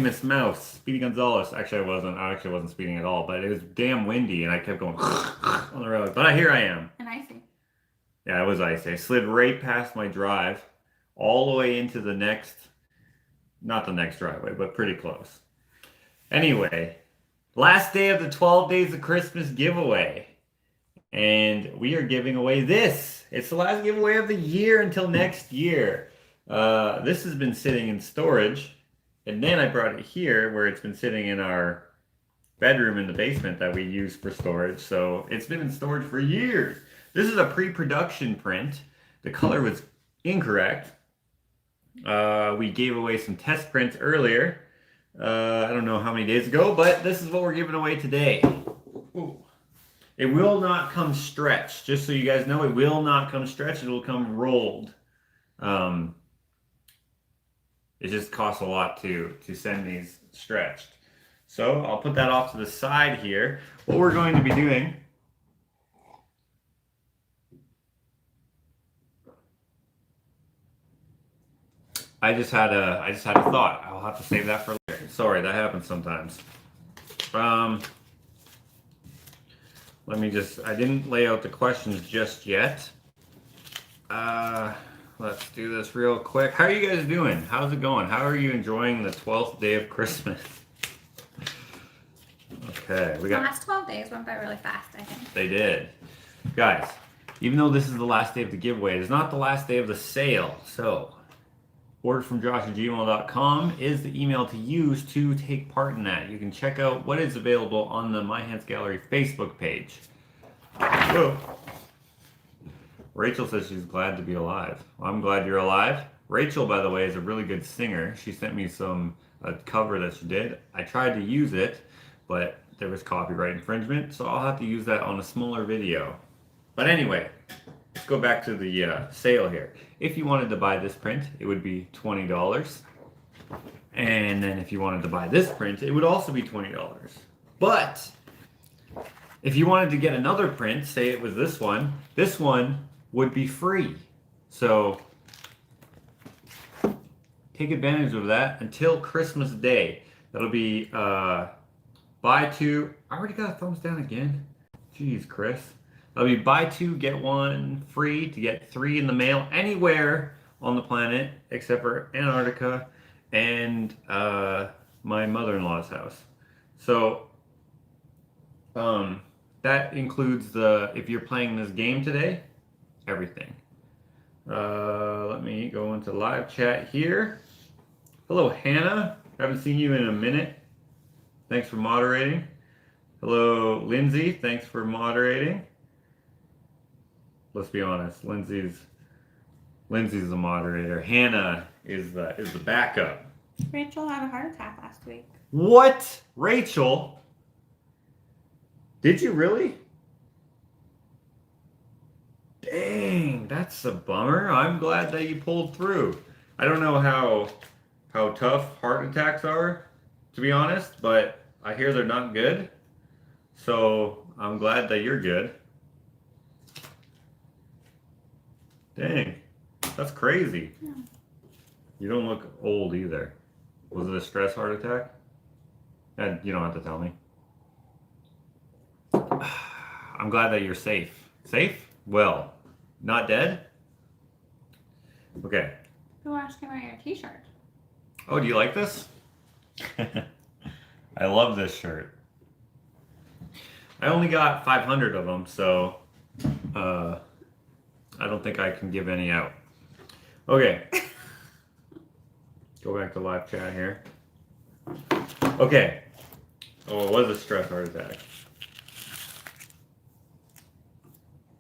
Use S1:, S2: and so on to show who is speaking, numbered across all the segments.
S1: Famous Mouse, Speedy Gonzalez. Actually, I actually wasn't speeding at all, but it was damn windy, and I kept going on the road. But here I am.
S2: And icy.
S1: Yeah, it was icy. I slid right past my drive, all the way into the next, not the next driveway, but pretty close. Anyway, last day of the 12 Days of Christmas giveaway. And we are giving away this. It's the last giveaway of the year until next year. This has been sitting in storage. And then I brought it here where it's been sitting in our bedroom in the basement that we use for storage. So it's been in storage for years. This is a pre-production print. The color was incorrect. We gave away some test prints earlier. I don't know how many days ago, but this is what we're giving away today. Ooh. It will not come stretched. Just so you guys know, it will not come stretched. It will come rolled. It just costs a lot to send these stretched. So I'll put that off to the side here. What we're going to be doing I just had a thought. I'll have to save that for later. Sorry, that happens sometimes. Let me I didn't lay out the questions just yet. Let's do this real quick. How are you guys doing? How's it going? How are you enjoying the 12th day of Christmas? Okay, we got...
S2: The last 12 days went by really fast, I think.
S1: They did. Guys, even though this is the last day of the giveaway, it's not the last day of the sale. So, orderfromjosh@gmail.com is the email to use to take part in that. You can check out what is available on the My Hands Gallery Facebook page. Whoa. Rachel says she's glad to be alive. Well, I'm glad you're alive. Rachel, by the way, is a really good singer. She sent me a cover that she did. I tried to use it, but there was copyright infringement, so I'll have to use that on a smaller video. But anyway, let's go back to the sale here. If you wanted to buy this print, it would be $20. And then if you wanted to buy this print, it would also be $20. But if you wanted to get another print, say it was this one would be free. So take advantage of that until Christmas Day. That'll be buy two. I already got a thumbs down again. Jeez, Chris. That'll be buy two, get one free to get 3 in the mail anywhere on the planet except for Antarctica and my mother-in-law's house. So that includes if you're playing this game today, everything. Let me go into live chat here. Hello, Hannah. Haven't seen you in a minute. Thanks for moderating. Hello, Lindsay. Thanks for moderating. Let's be honest. Lindsay's the moderator. Hannah is the backup.
S2: Rachel had a heart attack last week.
S1: What? Rachel? Did you really? Dang, that's a bummer. I'm glad that you pulled through. I don't know how tough heart attacks are, to be honest, but I hear they're not good. So I'm glad that you're good. Dang, that's crazy. Yeah. You don't look old either. Was it a stress heart attack? And you don't have to tell me. I'm glad that you're safe. Safe? Well, not dead? Okay.
S2: People are asking about your t-shirt.
S1: Oh, do you like this? I love this shirt. I only got 500 of them, so I don't think I can give any out. Okay. Go back to live chat here. Okay. Oh, it was a stress heart attack.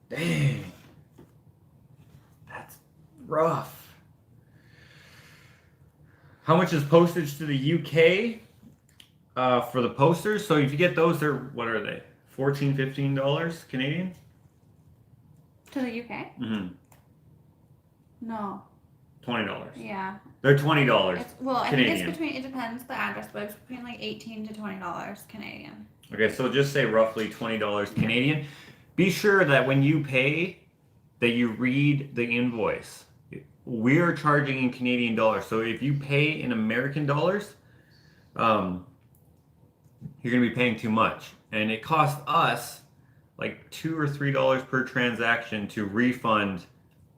S1: Dang. That's rough. How much is postage to the UK for the posters? So if you get those, they're, what are they? $14, $15 Canadian?
S2: To the UK?
S1: Mm-hmm.
S2: No.
S1: $20.
S2: Yeah.
S1: They're $20
S2: Well, I
S1: Canadian.
S2: think it's between, it depends the address, but it's between like $18 to $20 Canadian.
S1: Okay, so just say roughly $20 Canadian. Be sure that when you pay, that you read the invoice. We're charging in Canadian dollars. So if you pay in American dollars, you're going to be paying too much. And it costs us like $2 or $3 per transaction to refund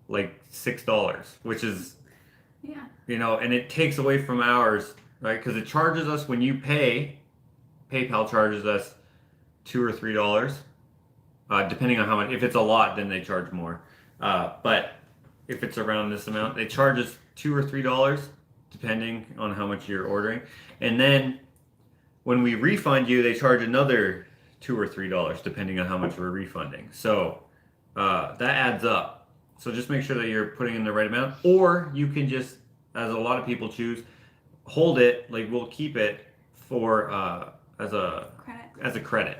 S1: like $6, which is,
S2: Yeah.
S1: you know, and it takes away from ours, right? Because it charges us when you pay. PayPal charges us $2 or $3, depending on how much. If it's a lot, then they charge more. But if it's around this amount, they charge us $2 or $3, depending on how much you're ordering. And then when we refund you, they charge another $2 or $3, depending on how much we're refunding. So that adds up. So just make sure that you're putting in the right amount, or you can just, as a lot of people choose, hold it. Like we'll keep it for as a credit.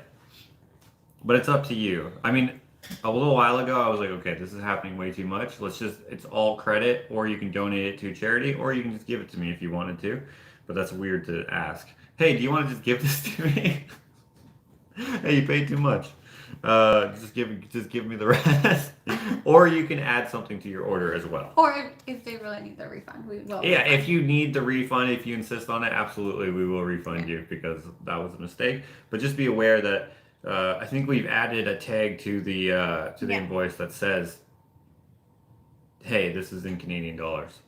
S1: But it's up to you. I mean, a little while ago, I was like, okay, this is happening way too much. It's all credit, or you can donate it to a charity, or you can just give it to me if you wanted to. But that's weird to ask. Hey, do you want to just give this to me? Hey, you paid too much. Just give me the rest. Or you can add something to your order as well.
S2: Or if they really need the refund, we will.
S1: Yeah, if you need the refund, if you insist on it, absolutely, we will refund you because that was a mistake. But just be aware that I think we've added a tag to the invoice that says, "Hey, this is in Canadian dollars."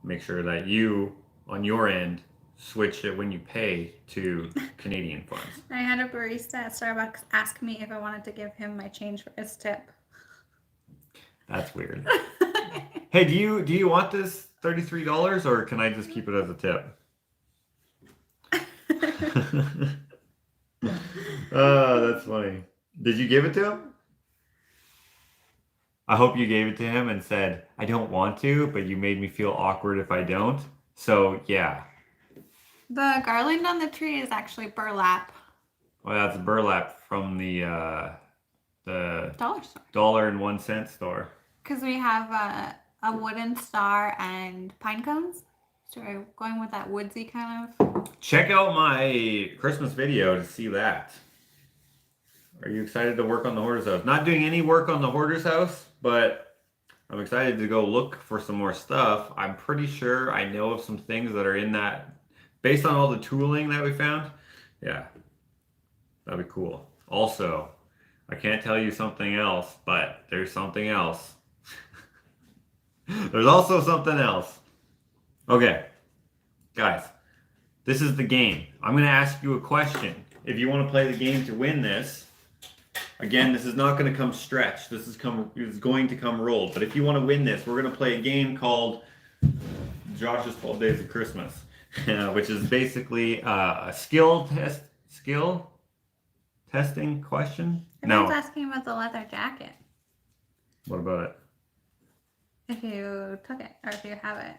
S1: Make sure that you, on your end, switch it when you pay to Canadian funds.
S2: I had a barista at Starbucks ask me if I wanted to give him my change for his tip.
S1: That's weird. Hey, do you want this $33 or can I just keep it as a tip? Oh, that's funny. Did you give it to him? I hope you gave it to him and said, I don't want to, but you made me feel awkward if I don't. So, yeah.
S2: The garland on the tree is actually burlap.
S1: Well, that's burlap from the
S2: Dollar store.
S1: $1.01 store.
S2: Because we have a wooden star and pine cones. So we're going with that woodsy kind of.
S1: Check out my Christmas video to see that. Are you excited to work on the hoarder's house? Not doing any work on the hoarder's house, but I'm excited to go look for some more stuff. I'm pretty sure I know of some things that are in that. Based on all the tooling that we found, yeah, that'd be cool. Also, I can't tell you something else, but there's something else. There's also something else. Okay, guys, this is the game. I'm going to ask you a question. If you want to play the game to win this, again, this is not going to come stretched. This is going to come rolled. But if you want to win this, we're going to play a game called Josh's 12 Days of Christmas. Which is basically a skill testing question.
S2: Everyone's asking about the leather jacket.
S1: What about it?
S2: If you took it or if you have it,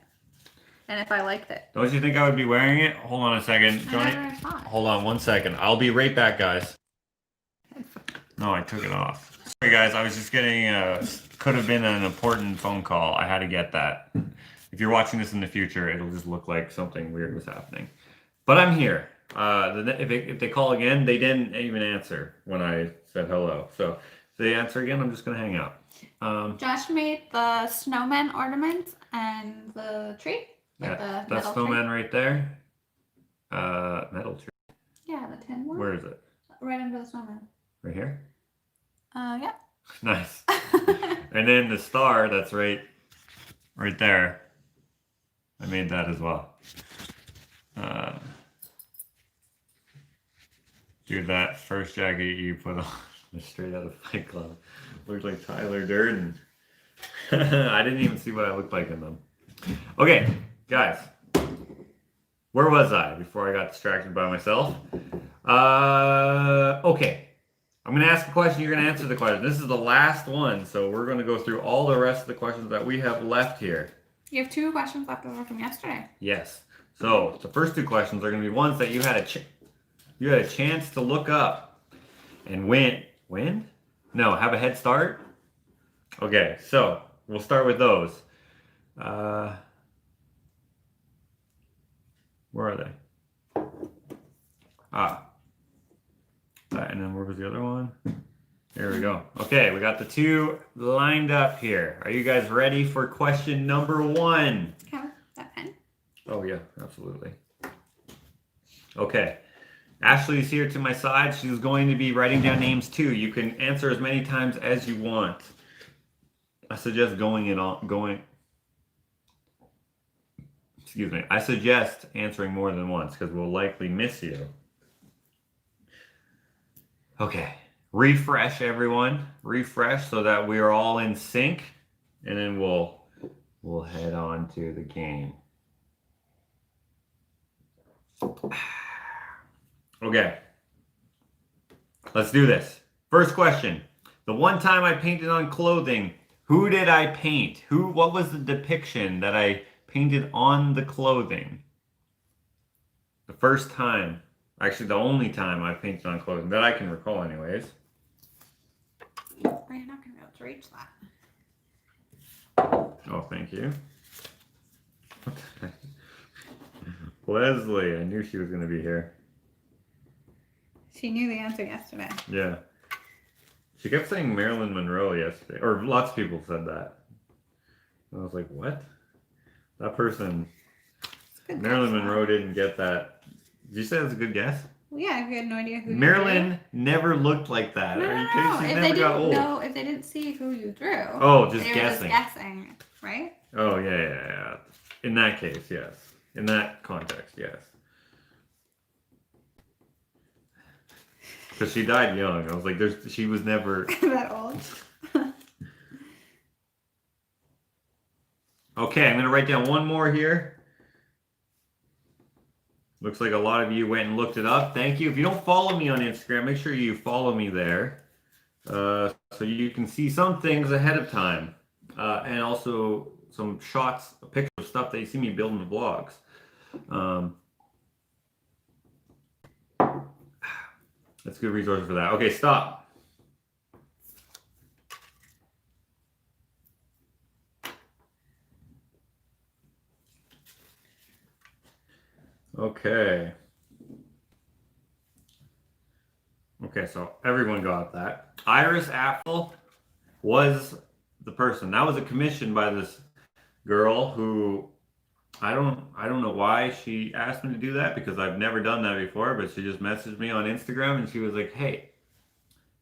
S2: and if I liked it.
S1: Don't you think I would be wearing it? Hold on a second, Johnny.
S2: I never saw it.
S1: Hold on 1 second. I'll be right back, guys. No, I took it off. Sorry, guys. I was just getting could have been an important phone call. I had to get that. If you're watching this in the future, it'll just look like something weird was happening. But I'm here. If they call again, they didn't even answer when I said hello. So if they answer again, I'm just going to hang up.
S2: Josh made the snowman ornaments and the tree. Like
S1: Yeah,
S2: the
S1: that
S2: metal
S1: snowman
S2: tree.
S1: right there. Metal tree.
S2: Yeah, the tin one.
S1: Where is it?
S2: Right under the snowman.
S1: Right here?
S2: Yeah.
S1: Nice. And then the star that's right there. I made that as well. Dude, that first jacket you put on was straight out of Fight Club. Looked like Tyler Durden. I didn't even see what I looked like in them. Okay, guys. Where was I before I got distracted by myself? Okay. I'm going to ask a question. You're going to answer the question. This is the last one, so we're going to go through all the rest of the questions that we have left here.
S2: You have 2 questions left over from yesterday.
S1: Yes. So the first 2 questions are going to be ones that you had a chance to look up and win. No, have a head start. Okay, so we'll start with those. Where are they? And then where was the other one? There we go. Okay, we got the 2 lined up here. Are you guys ready for question number 1?
S2: Have that pen.
S1: Oh yeah, absolutely. Okay. Ashley's here to my side. She's going to be writing down names too. You can answer as many times as you want. I suggest excuse me. I suggest answering more than once because we'll likely miss you. Okay. Refresh, everyone. Refresh so that we're all in sync, and then we'll head on to the game. Okay. Let's do this. First question. The one time I painted on clothing, who did I paint? What was the depiction that I painted on the clothing? The first time. Actually, the only time I painted on clothing that I can recall anyways.
S2: You're not going to be able to reach that.
S1: Oh, thank you. Leslie, I knew she was going to be here.
S2: She knew the answer yesterday.
S1: Yeah. She kept saying Marilyn Monroe yesterday, or lots of people said that. And I was like, what? That person, Marilyn Monroe didn't get that. Did you say that's a good guess?
S2: Yeah, we had no idea who you
S1: Marilyn never looked like that.
S2: No,
S1: Are you
S2: no,
S1: kidding?
S2: no.
S1: She's
S2: If
S1: never
S2: they
S1: got
S2: didn't
S1: old.
S2: know, if they didn't see who you drew.
S1: Oh, just
S2: they
S1: guessing.
S2: Were just guessing, right?
S1: Oh, yeah. In that case, yes. In that context, yes. Because she died young. I was like, she was never...
S2: that old.
S1: Okay, I'm going to write down one more here. Looks like a lot of you went and looked it up. Thank you. If you don't follow me on Instagram, make sure you follow me there. So you can see some things ahead of time. And also some shots, pictures of stuff that you see me building the vlogs. That's a good resource for that. Okay, stop. Okay. Okay, so everyone got that. Iris Apfel was the person. That was a commission by this girl who I don't know why she asked me to do that because I've never done that before, but she just messaged me on Instagram and she was like, "Hey,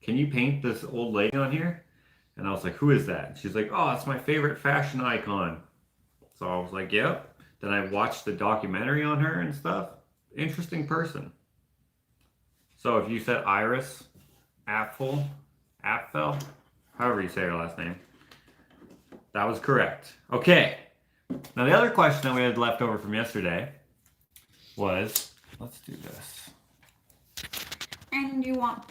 S1: can you paint this old lady on here?" And I was like, "Who is that?" And she's like, "Oh, it's my favorite fashion icon." So I was like, "Yep." Then I watched the documentary on her and stuff. Interesting person. So if you said Iris Apfel, however you say her last name, that was correct. Okay. Now the other question that we had left over from yesterday was, let's do this.
S2: And you want,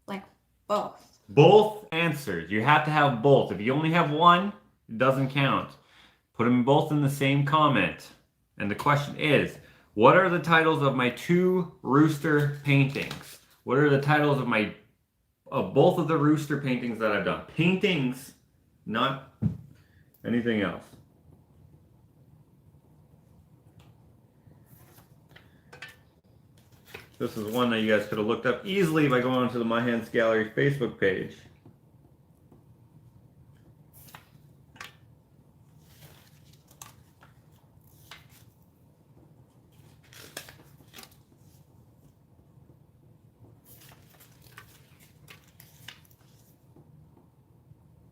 S2: like, both.
S1: Both answers. You have to have both. If you only have one, it doesn't count. Put them both in the same comment. And the question is, what are the titles of my 2 rooster paintings? What are the titles of both of the rooster paintings that I've done? Paintings, not anything else. This is one that you guys could have looked up easily by going onto the My Hands Gallery Facebook page.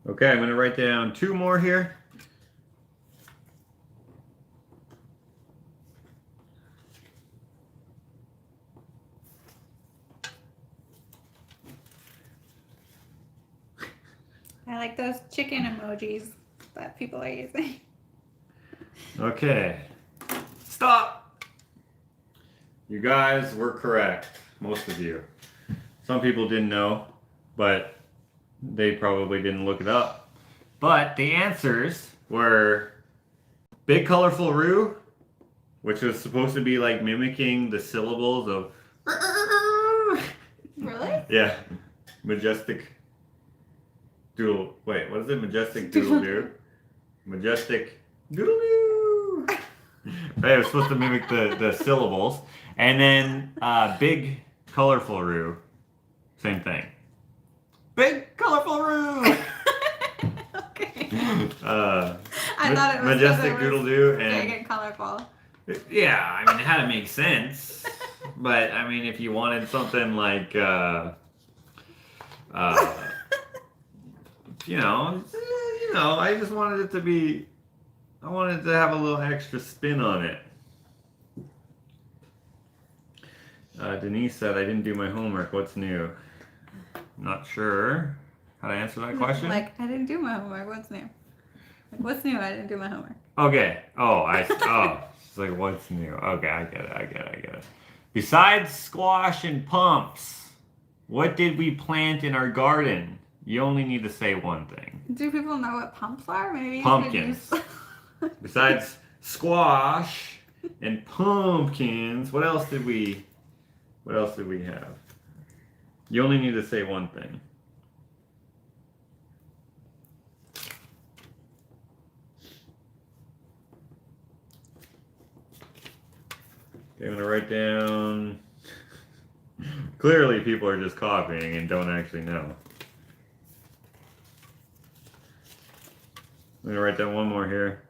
S1: Okay, I'm going to write down 2 more here.
S2: I like those chicken emojis that people are using.
S1: Okay. Stop! You guys were correct. Most of you. Some people didn't know, but they probably didn't look it up. But the answers were Big Colorful Roo, which was supposed to be like mimicking the syllables of
S2: Really?
S1: yeah. Majestic Doodle. Wait, what is it? Majestic Doodle Doo? Majestic Doodle Doo! Right, it was supposed to mimic the syllables. And then Big Colorful Roo. Same thing. Big Colorful Roo!
S2: Okay.
S1: I
S2: thought it was
S1: Majestic Doodle Doo
S2: big
S1: and
S2: and colorful.
S1: yeah, I mean it had to make sense. But I mean, if you wanted something like, I just wanted it to be. I wanted to have a little extra spin on it. Denise said, I didn't do my homework. What's new? Not sure how to answer that question.
S2: Like, I didn't do my homework. What's new? Like, what's new? I didn't do my homework.
S1: Okay. She's like, what's new? Okay, I get it. Besides squash and pumps, what did we plant in our garden? You only need to say one thing.
S2: Do people know what pumps are? Maybe you
S1: Pumpkins.
S2: could use...
S1: Besides squash and pumpkins, what else did we have? You only need to say one thing. Okay, I'm gonna write down. Clearly, people are just copying and don't actually know. I'm gonna write down one more here.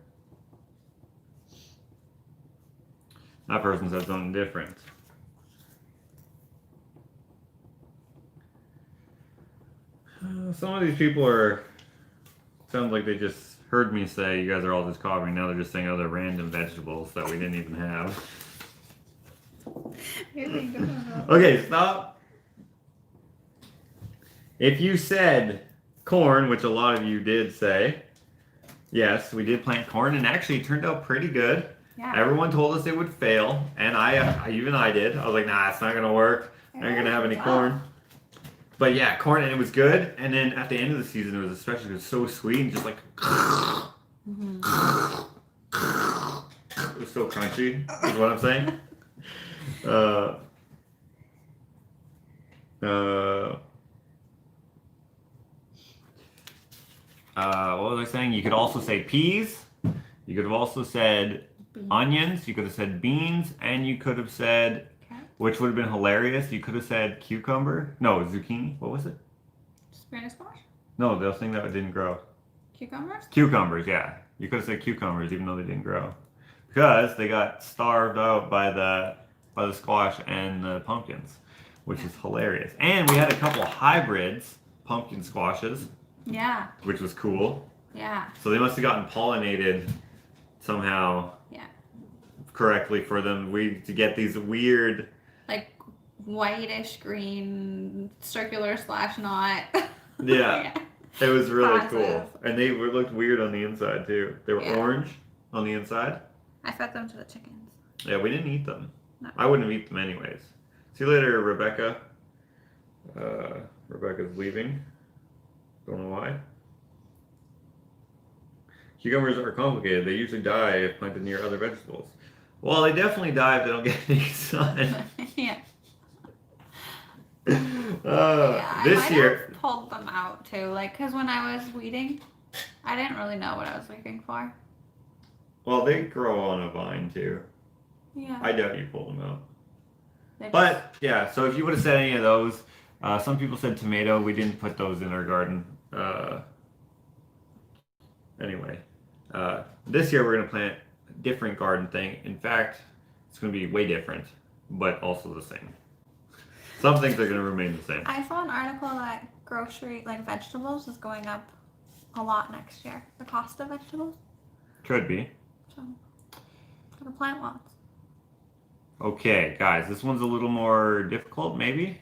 S1: That person said something different. Some of these people sounds like they just heard me say you guys are all just copying. Now they're just saying other random vegetables that we didn't even have. Okay, stop. If you said corn, which a lot of you did say, yes, we did plant corn, and actually it turned out pretty good.
S2: Yeah.
S1: Everyone told us it would fail, and even I did. I was like, nah, it's not gonna work. I ain't gonna have any corn. But yeah, corn, and it was good. And then at the end of the season, it was especially so sweet and just like, it was so crunchy. Is what I'm saying. What was I saying? You could also say peas. You could have also said onions. You could have said beans, and you could have said, which would have been hilarious, you could have said cucumber. No, zucchini. What was it?
S2: Spanish squash?
S1: No, the thing that didn't grow.
S2: Cucumbers?
S1: Cucumbers, yeah. You could have said cucumbers even though they didn't grow. Because they got starved out by the squash and the pumpkins, which is hilarious. And we had a couple of hybrids, pumpkin squashes.
S2: Yeah.
S1: Which was cool.
S2: Yeah.
S1: So they must have gotten pollinated somehow.
S2: Yeah.
S1: Correctly for them. To get these weird,
S2: like, whitish green circular / knot.
S1: Yeah. It was really
S2: Process.
S1: cool. And they looked weird on the inside too. They were orange on the inside.
S2: I fed them to the chickens.
S1: Yeah, we didn't eat them.
S2: No.
S1: I wouldn't have eaten them anyways. See you later, Rebecca. Rebecca's leaving. Don't know why. Cucumbers are complicated. They usually die if planted near other vegetables. Well, they definitely die if they don't get any sun.
S2: Yeah.
S1: This year,
S2: have pulled them out too, like, because when I was weeding, I didn't really know what I was looking for.
S1: well, they grow on a vine too.
S2: Yeah.
S1: I doubt you pulled them out. But yeah, so if you would have said any of those, some people said tomato. We didn't put those in our garden. Anyway, this year we're gonna plant a different garden thing. In fact, it's gonna be way different, but also the same. Some things are gonna remain the same.
S2: I saw an article that vegetables is going up a lot next year. The cost of vegetables.
S1: Could be.
S2: So, gotta plant lots.
S1: Okay, guys, this one's a little more difficult, maybe.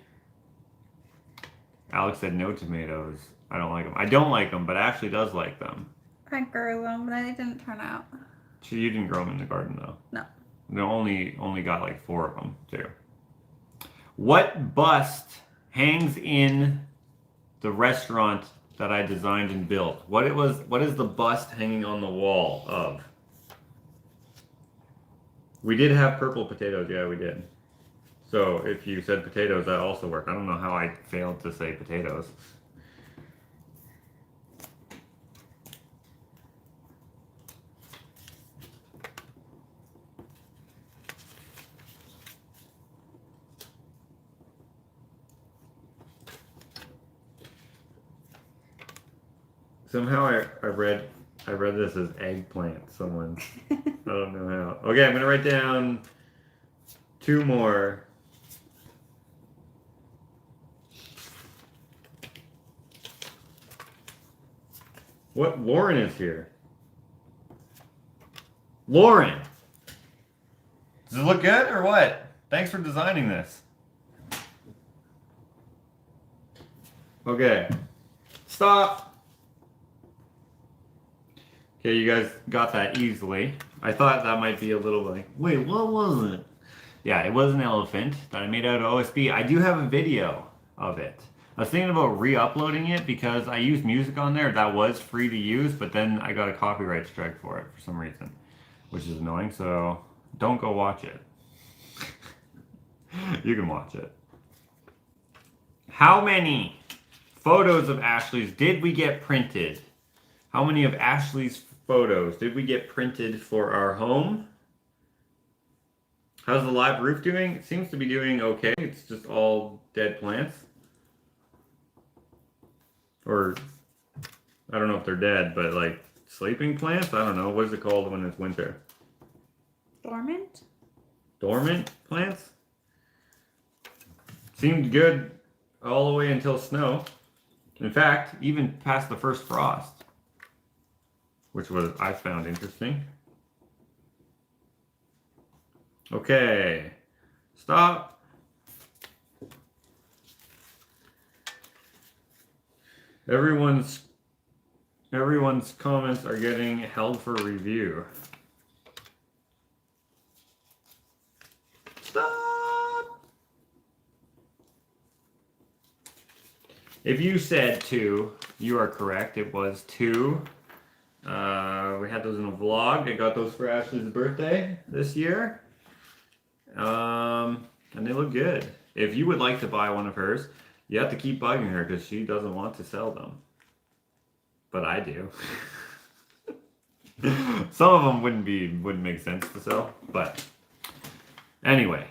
S1: Alex said no tomatoes. I don't like them. I don't like them, but Ashley does like them.
S2: I grew them, but they didn't turn out.
S1: You didn't grow them in the garden, though.
S2: No.
S1: They only got like 4 of them, too. What bust hangs in the restaurant that I designed and built? What is the bust hanging on the wall of? We did have purple potatoes. Yeah, we did. So if you said potatoes, that also worked. I don't know how I failed to say potatoes. Somehow I read this as eggplant. I don't know how. Okay, I'm gonna write down 2 more. What? Lauren is here. Lauren! Does it look good or what? Thanks for designing this. Okay. Stop! Okay, you guys got that easily. I thought that might be a little like, wait, what was it? Yeah, it was an elephant that I made out of OSB. I do have a video of it. I was thinking about re-uploading it because I used music on there that was free to use, but then I got a copyright strike for it for some reason, which is annoying, so don't go watch it. You can watch it. How many photos of Ashley's did we get printed? How many of Ashley's photos did we get printed for our home? How's the live roof doing? It seems to be doing okay. It's just all dead plants. Or, I don't know if they're dead, but like sleeping plants? I don't know. What is it called when it's winter?
S2: Dormant?
S1: Dormant plants? Seemed good all the way until snow. In fact, even past the first frost. Which was, I found interesting. Okay. Stop. Everyone's comments are getting held for review. Stop. If you said 2, you are correct. It was 2. We had those in a vlog. I got those for Ashley's birthday this year. And they look good. If you would like to buy one of hers, you have to keep bugging her because she doesn't want to sell them. But I do. Some of them wouldn't make sense to sell, but anyway.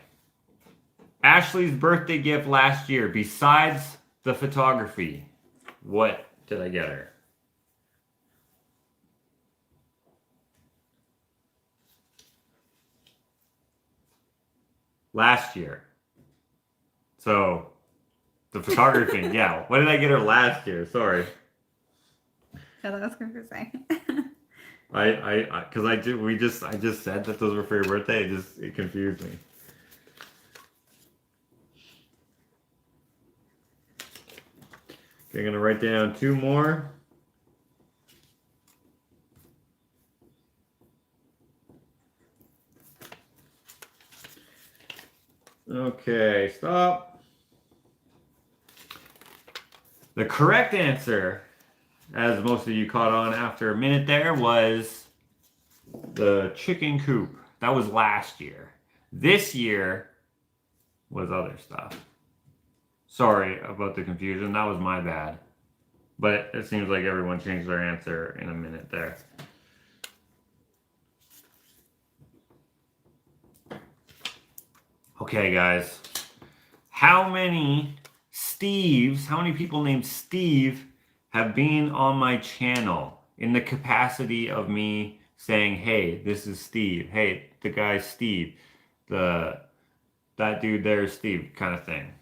S1: Ashley's birthday gift last year, besides the photography, what did I get her? Last year. So, the photography, yeah. What did I get her last year? Sorry.
S2: Yeah, that was confusing.
S1: Because I just said that those were for your birthday. It confused me. Okay, I'm gonna write down 2 more. Okay, stop. The correct answer, as most of you caught on after a minute there, was the chicken coop. That was last year. This year was other stuff. Sorry about the confusion. That was my bad. But it seems like everyone changed their answer in a minute there. Okay, guys. How many people named Steve have been on my channel in the capacity of me saying, hey, this is Steve. Hey, the guy's Steve. That dude there is Steve, kind of thing.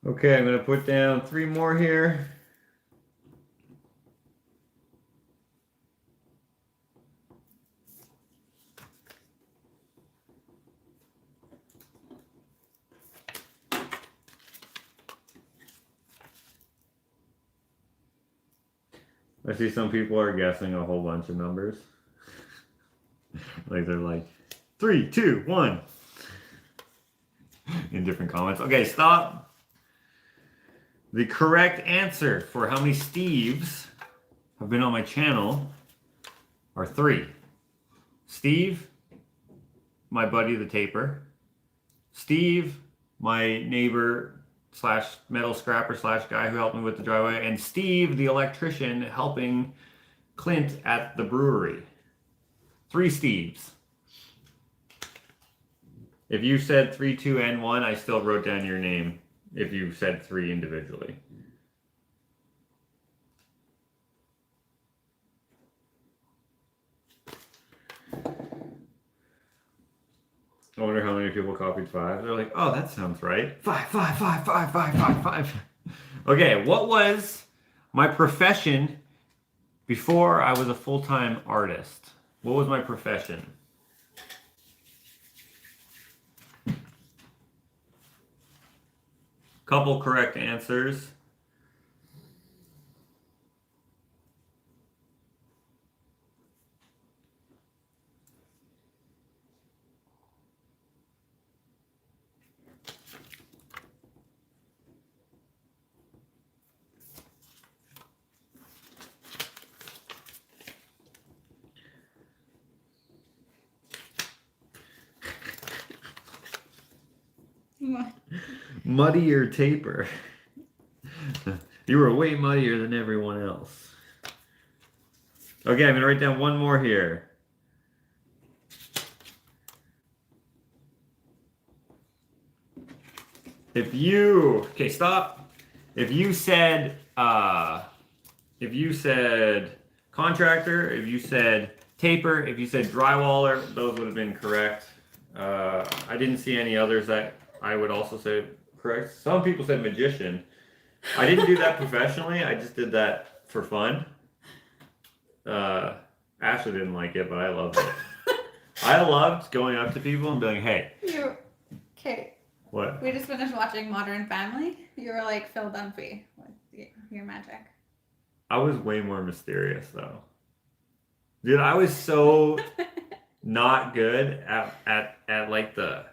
S1: Okay, I'm going to put down 3 more here. I see some people are guessing a whole bunch of numbers. Like they're like 3, 2, 1 in different comments. Okay, stop. The correct answer for how many Steves have been on my channel are 3. Steve, my buddy the taper. Steve, my neighbor slash metal scrapper slash guy who helped me with the driveway. And Steve, the electrician, helping Clint at the brewery. 3 Steves. If you said 3, 2, and 1, I still wrote down your name if you said 3 individually. I wonder how many people copied 5. They're like, oh, that sounds right. 5, 5, 5, 5, 5, 5, 5. Okay, what was my profession before I was a full-time artist? What was my profession? Couple correct answers.
S2: What?
S1: Muddy or taper? You were way muddier than everyone else. Okay, I'm going to write down one more here. Okay, stop. If you said contractor, if you said taper, if you said drywaller, those would have been correct. I didn't see any others that I would also say correct. Some people said magician. I didn't do that professionally. I just did that for fun. Ashley didn't like it, but I loved it. I loved going up to people and being like, hey.
S2: Okay.
S1: What?
S2: We just finished watching Modern Family. You were like Phil Dunphy with your magic.
S1: I was way more mysterious though. Dude, I was so not good at like the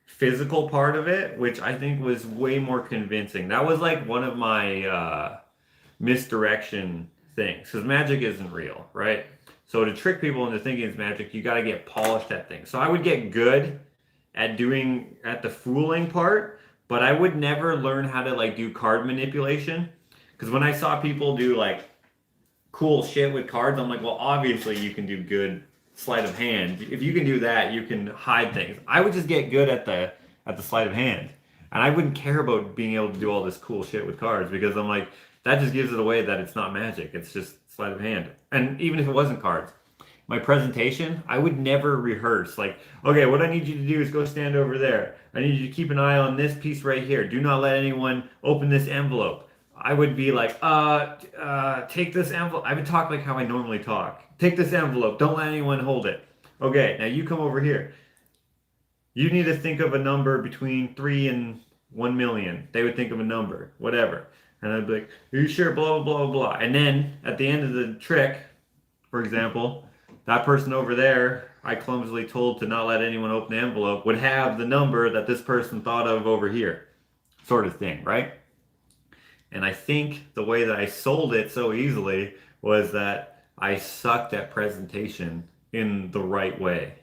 S1: physical part of it, which I think was way more convincing. That was like one of my misdirection things, because magic isn't real, right? So to trick people into thinking it's magic, you got to get polished at things. So I would get good at the fooling part, but I would never learn how to like do card manipulation, because when I saw people do like cool shit with cards, I'm like, well, obviously you can do good sleight of hand. If you can do that, you can hide things. I would just get good at the sleight of hand, and I wouldn't care about being able to do all this cool shit with cards, because I'm like, that just gives it away that it's not magic. It's just sleight of hand. And even if it wasn't cards, my presentation, I would never rehearse. Like, okay, what I need you to do is go stand over there. I need you to keep an eye on this piece right here. Do not let anyone open this envelope. I would be like, take this envelope. I would talk like how I normally talk. Take this envelope. Don't let anyone hold it. Okay, now you come over here. You need to think of a number between 3 and 1 million. They would think of a number, whatever. And I'd be like, are you sure? Blah, blah, blah, blah. And then at the end of the trick, for example, that person over there, I clumsily told to not let anyone open the envelope, would have the number that this person thought of over here, sort of thing, right? And I think the way that I sold it so easily was that I sucked at presentation in the right way.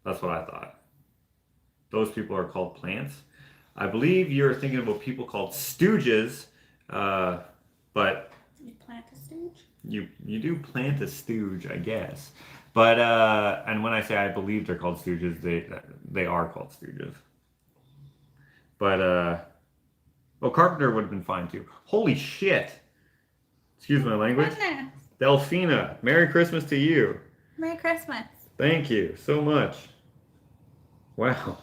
S1: That's what I thought. Those people are called plants. I believe you're thinking about people called stooges, but
S2: You plant a stooge?
S1: you do plant a stooge, I guess. But and when I say I believe they're called stooges, they are called stooges. But well, carpenter would have been fine too. Holy shit! Excuse my language.
S2: Goodness.
S1: Delphina, Merry Christmas to you.
S2: Merry Christmas.
S1: Thank you so much. Wow.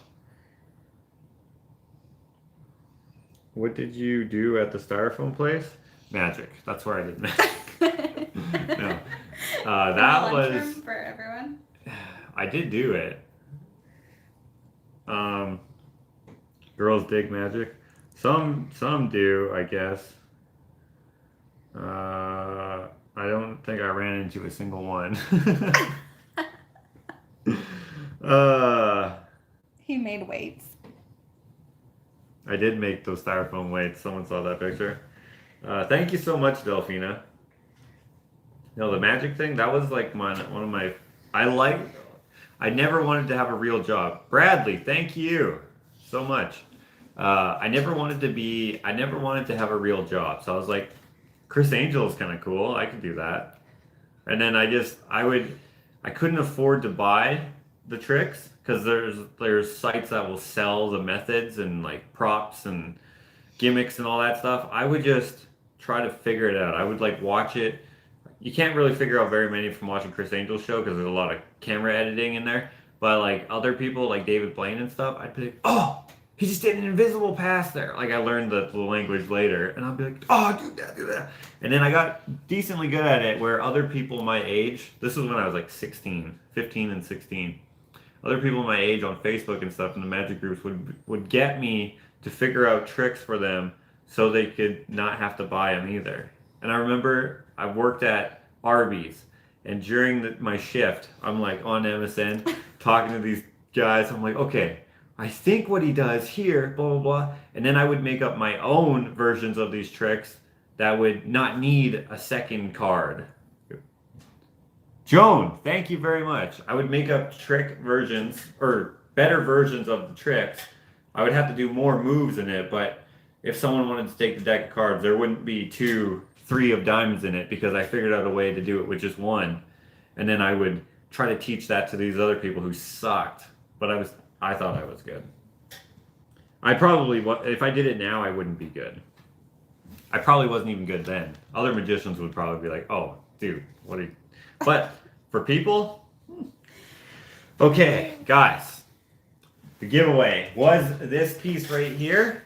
S1: What did you do at the styrofoam place? Magic. That's where I did magic. No. That was
S2: for everyone.
S1: I did do it. Girls dig magic. Some do, I guess. I don't think I ran into a single one.
S2: He made weights.
S1: I did make those styrofoam weights. Someone saw that picture. Thank you so much, Delphina. No, the magic thing, that was like one of my... I never wanted to have a real job. Bradley, thank you so much. I never wanted to have a real job. So I was like, Chris Angel is kind of cool. I could do that. And then I couldn't afford to buy the tricks, because there's sites that will sell the methods and like props and gimmicks and all that stuff. I would just try to figure it out. I would like watch it. You can't really figure out very many from watching Chris Angel's show because there's a lot of camera editing in there. But like other people like David Blaine and stuff, I'd be like, oh, he just did an invisible pass there. Like I learned the language later, and I'd be like, oh, do that. And then I got decently good at it where other people my age, this was when I was like 15 and 16. Other people my age on Facebook and stuff in the Magic groups would get me to figure out tricks for them so they could not have to buy them either. And I remember I worked at Arby's, and during my shift, I'm like on MSN talking to these guys. I'm like, okay, I think what he does here, blah, blah, blah. And then I would make up my own versions of these tricks that would not need a second card. Joan, thank you very much. I would make up trick versions or better versions of the tricks. I would have to do more moves in it, but if someone wanted to take the deck of cards, there wouldn't be 2, 3 of diamonds in it because I figured out a way to do it with just one. And then I would try to teach that to these other people who sucked. But I thought I was good. I probably, if I did it now, I wouldn't be good. I probably wasn't even good then. Other magicians would probably be like, oh, dude, what are you... But for people... Okay, guys. The giveaway was this piece right here.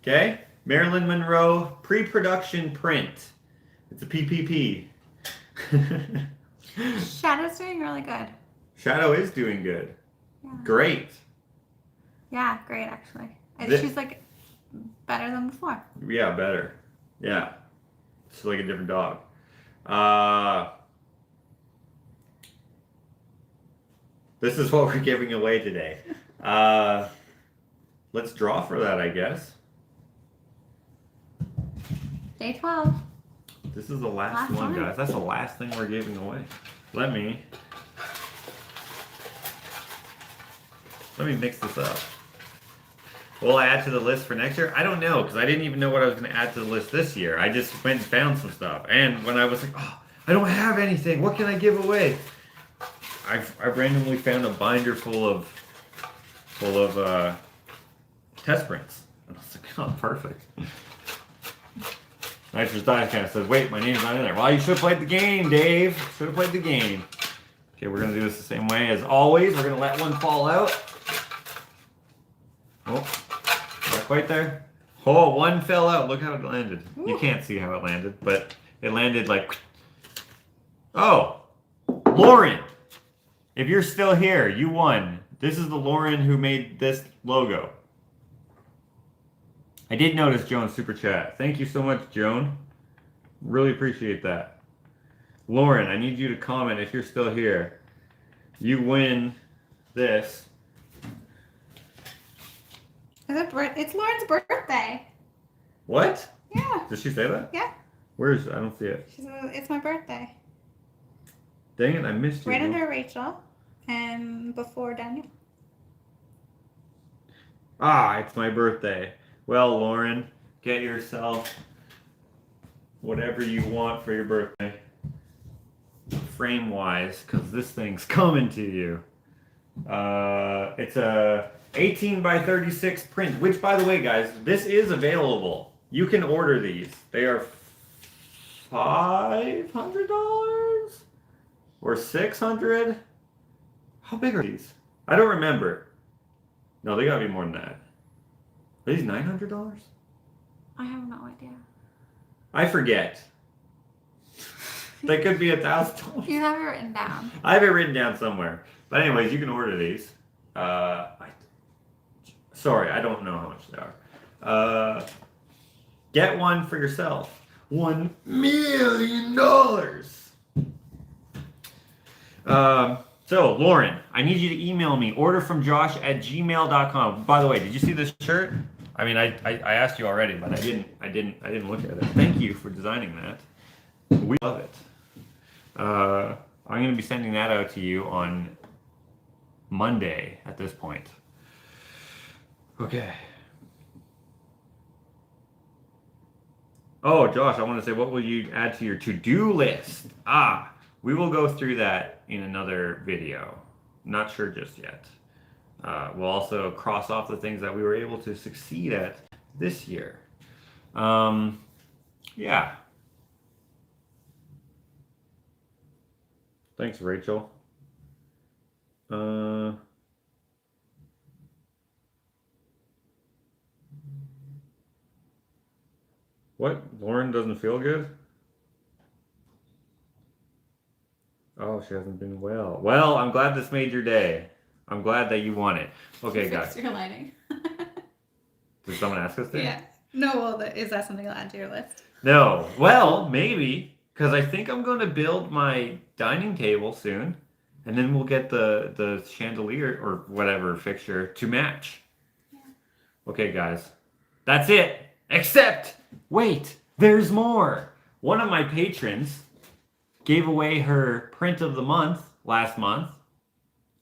S1: Okay? Marilyn Monroe pre-production print. It's a PPP.
S2: Shadow's doing really good.
S1: Shadow is doing good.
S2: Yeah.
S1: Great.
S2: Yeah, great actually. She's like better than before.
S1: Yeah, better. Yeah. It's like a different dog. This is what we're giving away today. Let's draw for that, I guess.
S2: Day 12.
S1: This is the last one, guys. That's the last thing we're giving away. Let me mix this up. Will I add to the list for next year? I don't know, because I didn't even know what I was going to add to the list this year. I just went and found some stuff. And when I was like, oh, I don't have anything. What can I give away? I randomly found a binder full of test prints. And I was like, oh, perfect. Nitrous Dice kind of says, wait, my name's not in there. Well, you should have played the game, Dave. Should have played the game. Okay, we're going to do this the same way as always. We're going to let one fall out. Oh, not quite there. Oh, one fell out. Look how it landed. Ooh. You can't see how it landed, but it landed like... Oh, Lauren. If you're still here, you won. This is the Lauren who made this logo. I did notice Joan's super chat. Thank you so much, Joan. Really appreciate that. Lauren, I need you to comment if you're still here. You win this.
S2: It's Lauren's birthday.
S1: What?
S2: Yeah.
S1: Did she say that?
S2: Yeah.
S1: Where's? I don't see it.
S2: It's my birthday.
S1: Dang it, I missed you.
S2: Right under Rachel and before Daniel.
S1: Ah, it's my birthday. Well, Lauren, get yourself whatever you want for your birthday. Frame-wise, because this thing's coming to you. It's a 18 by 36 print, which, by the way, guys, this is available. You can order these. They are $500 or $600. How big are these? I don't remember. No, they gotta be more than that. Are these $900?
S2: I have no idea.
S1: I forget. They could be $1,000.
S2: You have it written down.
S1: I have it written down somewhere. But anyways, you can order these. Sorry, I don't know how much they are. Get one for yourself. $1 million. So, Lauren, I need you to email me, orderfromjosh@gmail.com. By the way, did you see this shirt? I mean, I asked you already, but I didn't look at it. Thank you for designing that. We love it. I'm going to be sending that out to you on Monday at this point. Okay. Oh, Josh, I want to say, what will you add to your to-do list? We will go through that in another video. Not sure just yet. We'll also cross off the things that we were able to succeed at this year. Yeah. Thanks, Rachel. What? Lauren doesn't feel good? Oh, she hasn't been well. Well, I'm glad this made your day. I'm glad that you won it. Okay, guys.
S2: Fix your lighting.
S1: Did someone ask us that?
S2: Yeah. No, well, is that something to add to your list?
S1: No. Well, maybe. Because I think I'm going to build my dining table soon. And then we'll get the chandelier or whatever fixture to match. Yeah. Okay, guys. That's it. Except, wait, there's more. One of my patrons gave away her print of the month last month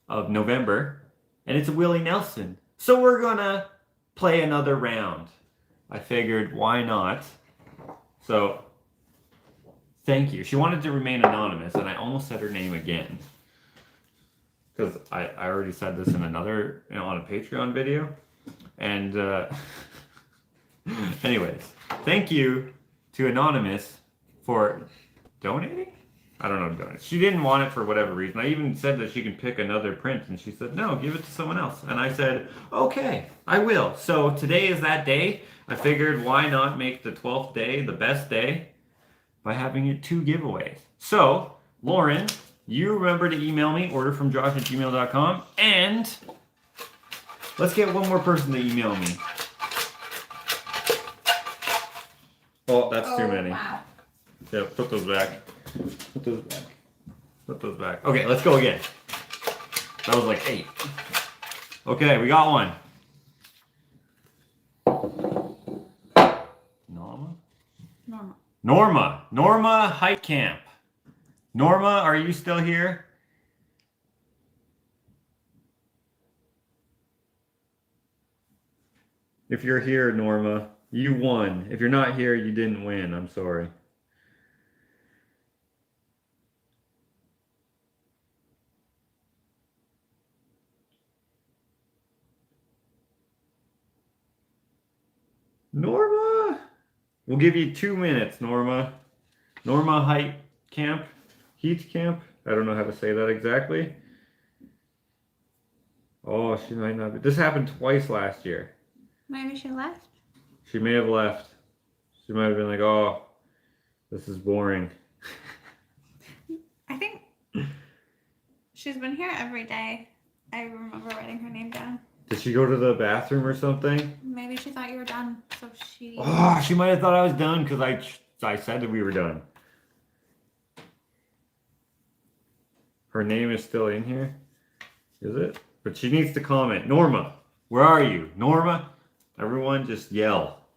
S1: of November, and it's a Willie Nelson. So we're gonna play another round. I figured, why not? So, thank you. She wanted to remain anonymous, and I almost said her name again. Because I already said this in another, on a Patreon video. And, anyways, thank you to Anonymous for donating? I don't know, donate. She didn't want it for whatever reason. I even said that she can pick another print, and she said, no, give it to someone else. And I said, okay, I will. So today is that day. I figured, why not make the 12th day the best day by having it 2 giveaways. So, Lauren, you remember to email me, orderfromjosh@gmail.com, and let's get one more person to email me. Oh, that's too many.
S2: Wow.
S1: Yeah, put those back. Put those back. Put those back. Okay, let's go again. That was like 8. Okay, we got one. Norma Hike Camp. Norma, are you still here? If you're here, Norma, you won. If you're not here, you didn't win. I'm sorry. Norma! We'll give you 2 minutes, Norma. Norma Hike Camp. Heat Camp. I don't know how to say that exactly. Oh, she might not be. This happened twice last year.
S2: Maybe she left.
S1: She may have left. She might have been like, oh, this is boring.
S2: I think she's been here every day. I remember writing her name down.
S1: Did she go to the bathroom or something?
S2: Maybe she thought you were done, so she...
S1: Oh, she might have thought I was done because I said that we were done. Her name is still in here? Is it? But she needs to comment. Norma, where are you? Norma? Everyone just yell.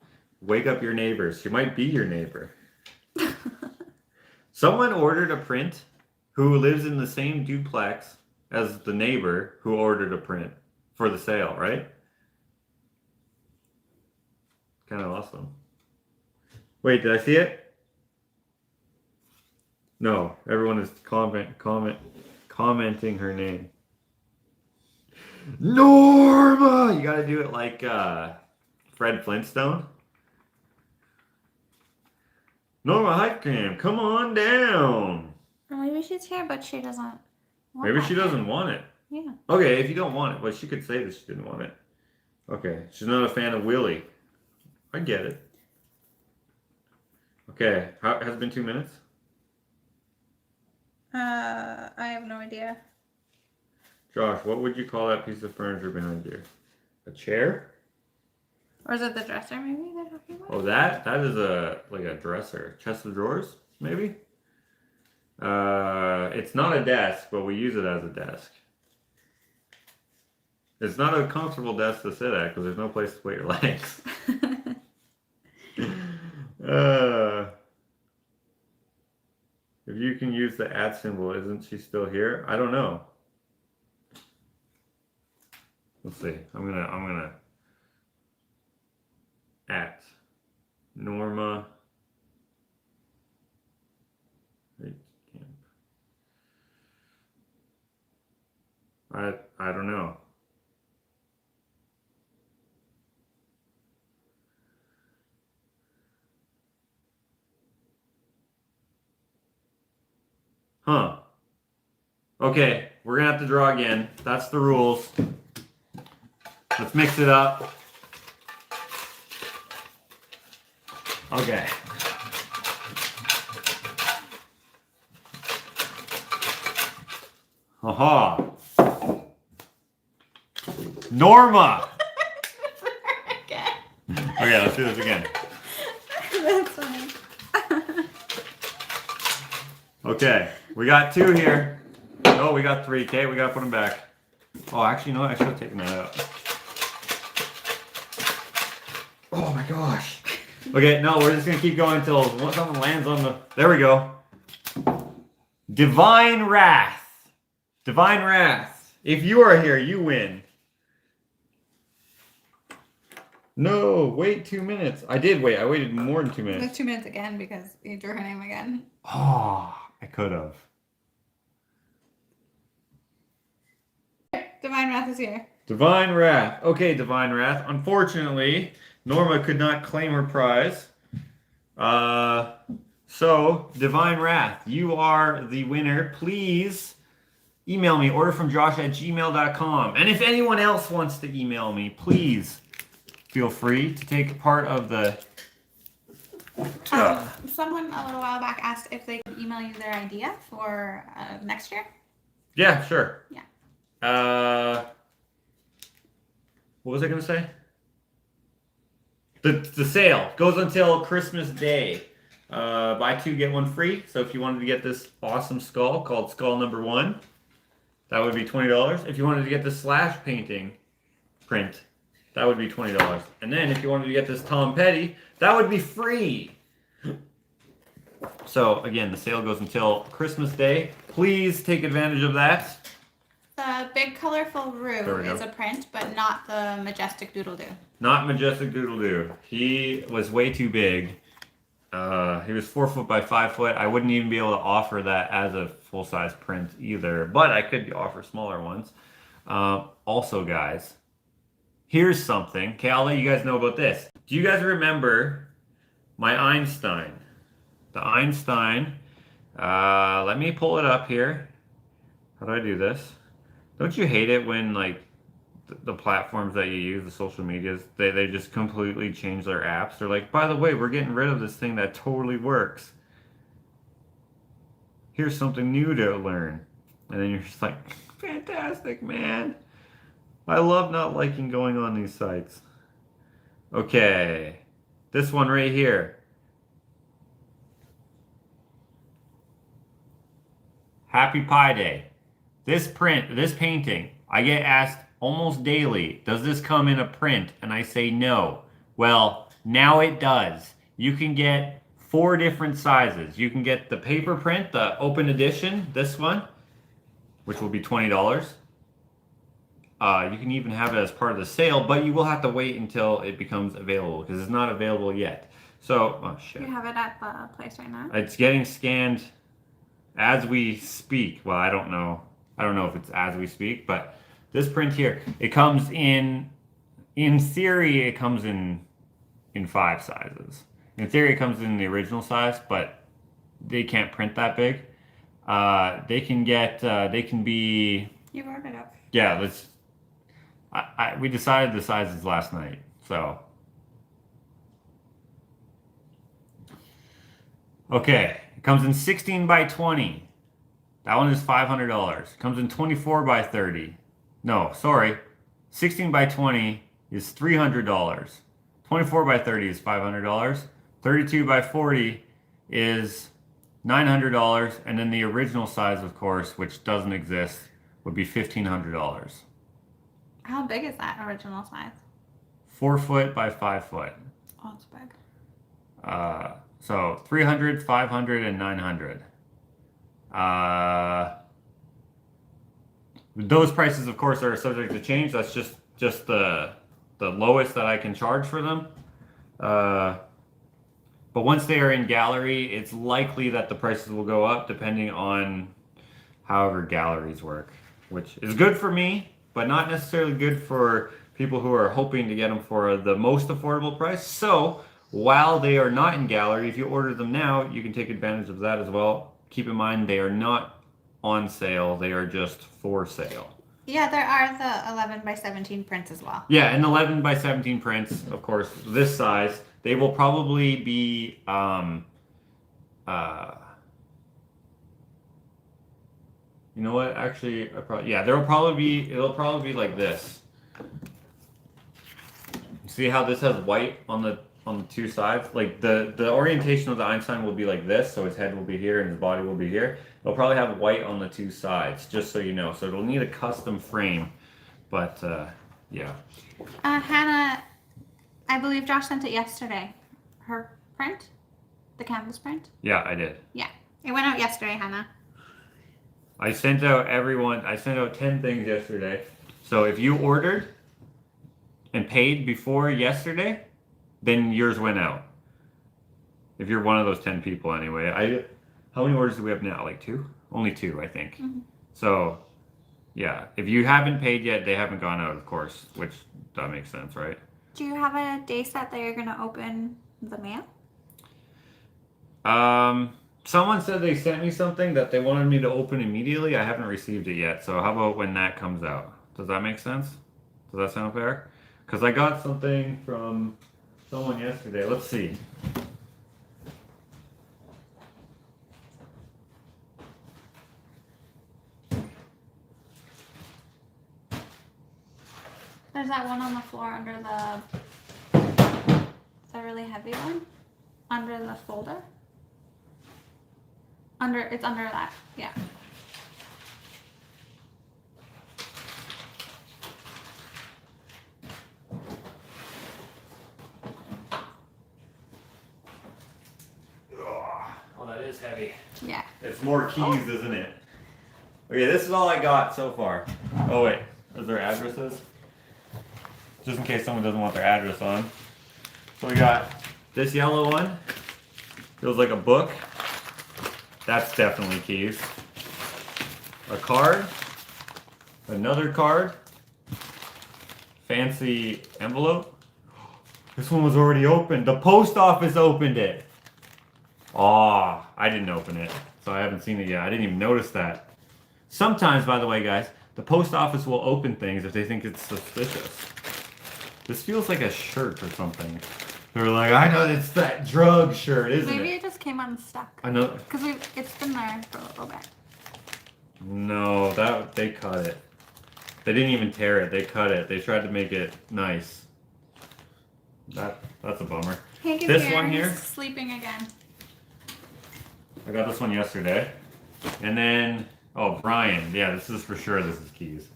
S1: Wake up your neighbors. She might be your neighbor. Someone ordered a print who lives in the same duplex as the neighbor who ordered a print for the sale, right? Kind of awesome. Wait, did I see it? No, everyone is commenting her name. Norma! You gotta do it like Fred Flintstone. Norma Heitkamp, come on down.
S2: Or maybe she's here, but she doesn't want
S1: Maybe she
S2: that
S1: doesn't
S2: here.
S1: want it.
S2: Yeah.
S1: Okay, if you don't want it, well, she could say that she didn't want it. Okay, she's not a fan of Willie. I get it. Okay, has it been 2 minutes?
S2: I have no idea.
S1: Josh, what would you call that piece of furniture behind you? A chair?
S2: Or is it the dresser maybe they're talking about?
S1: Oh, that is like a dresser. Chest of drawers, maybe? It's not a desk, but we use it as a desk. It's not a comfortable desk to sit at because there's no place to put your legs. If you can use the @ symbol, isn't she still here? I don't know. Let's see. I'm gonna @ Norma. I Huh. Okay, we're gonna have to draw again. That's the rules. Let's mix it up. Okay. Aha. Norma.
S2: Okay.
S1: Okay, let's do this again.
S2: That's funny.
S1: Okay, we got 2 here. No, we got 3. Okay, we gotta put them back. Oh, actually, no, I should have taken that out. Oh my gosh. Okay, no, we're just gonna keep going until something lands on the. There we go. Divine Wrath. Divine Wrath. If you are here, you win. No, wait 2 minutes. I did wait. I waited more than 2
S2: It
S1: minutes.
S2: was 2 minutes again because you drew her name again.
S1: Oh, I could have.
S2: Divine Wrath is here.
S1: Divine Wrath. Okay, Divine Wrath. Unfortunately, Norma could not claim her prize. So, Divine Wrath, you are the winner. Please email me, orderfromjosh@gmail.com. And if anyone else wants to email me, please feel free to take part of the...
S2: Someone a little while back asked if they could email you their idea for next year.
S1: Yeah, sure.
S2: Yeah.
S1: What was I going to say? The sale goes until Christmas Day. Buy 2, get 1 free. So if you wanted to get this awesome skull called Skull Number 1, that would be $20. If you wanted to get the slash painting print, that would be $20. And then if you wanted to get this Tom Petty, that would be free. So again, the sale goes until Christmas Day. Please take advantage of that.
S2: The big colorful
S1: There
S2: Roo
S1: we go.
S2: is a print, but not the majestic Doodle Doo.
S1: Not Majestic Doodle Doo. He was way too big. He was 4 foot by 5 foot. I wouldn't even be able to offer that as a full-size print either, but I could offer smaller ones. Also, guys, here's something. Okay, I'll let you guys know about this. Do you guys remember my Einstein? The Einstein. Let me pull it up here. How do I do this? Don't you hate it when, like, the platforms that you use, the social medias, they just completely change their apps? They're like, by the way, we're getting rid of this thing that totally works. Here's something new to learn. And then you're just like, fantastic, man. I love not liking going on these sites. Okay. This one right here. Happy Pi Day. This painting, I get asked almost daily, does this come in a print? And I say no. Well, now it does. You can get 4 different sizes. You can get the paper print, the open edition, this one, which will be $20. You can even have it as part of the sale, but you will have to wait until it becomes available because it's not available yet. So, oh shit.
S2: You have it at the place right now?
S1: It's getting scanned as we speak. Well, I don't know. I don't know if it's as we speak, but this print here, it comes in theory, it comes in 5 sizes. In theory, it comes in the original size, but they can't print that big. They can be...
S2: You've ordered it.
S1: Yeah, we decided the sizes last night, so. Okay, it comes in 16 by 20. That one is $500. Comes in 24 by 30. No, sorry. 16 by 20 is $300. 24 by 30 is $500. 32 by 40 is $900. And then the original size, of course, which doesn't exist, would be $1,500.
S2: How big is that original size?
S1: 4 foot by 5 foot.
S2: Oh, it's big.
S1: So 300, 500, and 900. Those prices, of course, are subject to change. That's just the lowest that I can charge for them. But once they are in gallery, it's likely that the prices will go up depending on however galleries work, which is good for me, but not necessarily good for people who are hoping to get them for the most affordable price. So while they are not in gallery. If you order them now, you can take advantage of that as well. Keep in mind they are not on sale. They are just for sale.
S2: Yeah, there are the 11 by 17 prints as well.
S1: Yeah, and 11 by 17 prints, of course, this size. They will probably be you know what? Actually, yeah, it'll probably be like this. See how this has white on the two sides? Like the orientation of the Einstein will be like this, so his head will be here and his body will be here. It'll probably have white on the two sides, just so you know. So it'll need a custom frame, but yeah.
S2: Hannah, I believe Josh sent it yesterday. Her print, the canvas print.
S1: Yeah, I did.
S2: Yeah, it went out yesterday, Hannah.
S1: I sent out 10 things yesterday. So if you ordered and paid before yesterday, then yours went out. If you're one of those 10 people anyway. How many orders do we have now? Like 2? Only 2, I think. Mm-hmm. So, yeah. If you haven't paid yet, they haven't gone out, of course, which that makes sense, right?
S2: Do you have a day set that you're going to open the mail?
S1: Someone said they sent me something that they wanted me to open immediately. I haven't received it yet. So how about when that comes out? Does that make sense? Does that sound fair? Because I got something from someone yesterday. Let's see.
S2: There's that one on the floor under the really heavy one? Under the folder? It's under that, yeah.
S1: Oh, that is heavy.
S2: Yeah.
S1: It's more keys, isn't it? Okay, this is all I got so far. Oh wait, is there addresses? Just in case someone doesn't want their address on. So we got this yellow one. Feels like a book. That's definitely keys. A card. Another card. Fancy envelope. This one was already opened. The post office opened it. Aw, I didn't open it, so I haven't seen it yet. I didn't even notice that. Sometimes, by the way, guys, the post office will open things if they think it's suspicious. This feels like a shirt or something. They're like, I know it's that drug shirt, isn't it?
S2: Maybe it just came unstuck.
S1: I know.
S2: Because it's been there for a little bit.
S1: No, they cut it. They didn't even tear it. They cut it. They tried to make it nice. That's a bummer.
S2: Hank is
S1: this
S2: here.
S1: one here.
S2: He's sleeping again.
S1: I got this one yesterday. And then, oh, Brian. Yeah, this is for sure. This is keys.